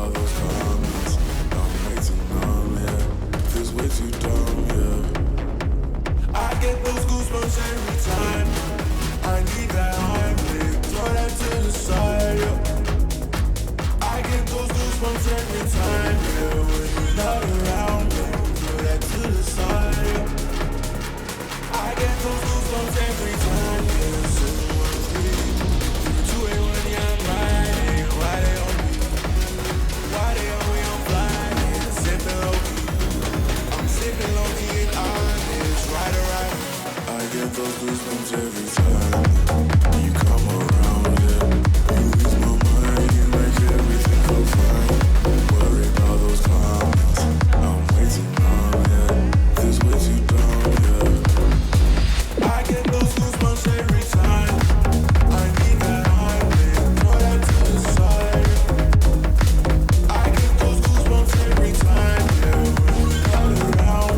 all those comments. I'm way too numb, yeah. Feels way too dumb, yeah. I get those goosebumps every time. I need that Heimlich, throw that to the side, yeah. I get those goosebumps every time, yeah. When you're not around me, throw that to the side, yeah. I get those goosebumps every time, yeah. 713, 281, yeah, I'm riding. Why they on me? Why they on me? I'm flying, sipping low-key. I'm sipping low-key and honest, right or right. I get those goosebumps every time you come around, yeah. You ease my mind, you make everything feel fine. Worry about those comments, I'm way too numb, yeah. Feels way too dumb, yeah. I get those goosebumps every time. I need that Heimlich, throw that to the side. I get those goosebumps every time, yeah. When you're not around,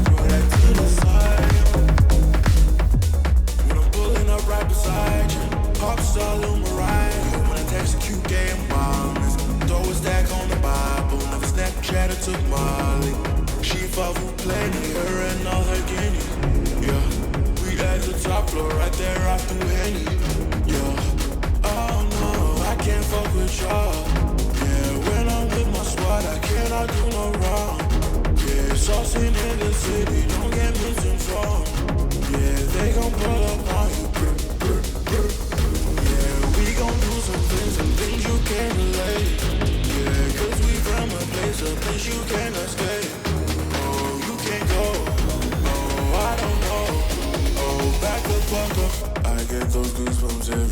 throw that to the side. When I'm pulling up right beside you, pop star Lil Mariah. When I text a cute game bomb, throw a stack on the Bible. Never Snapchat or took Molly. She fought for plenty, her and all her guineas. Yeah, we at the top floor, right there off through Henny. Yeah, oh no, I can't fuck with y'all. Yeah, when I'm with my squad, I cannot do no wrong. Yeah, saucing in the city, don't get misinformed. Yeah, they gon' pull up on you. Yeah, we gon' do some things you can't relate. Yeah, cause we from a place you can't escape. Oh, you can't go. Oh, I don't know. Oh, back the fuck up. I get those goosebumps every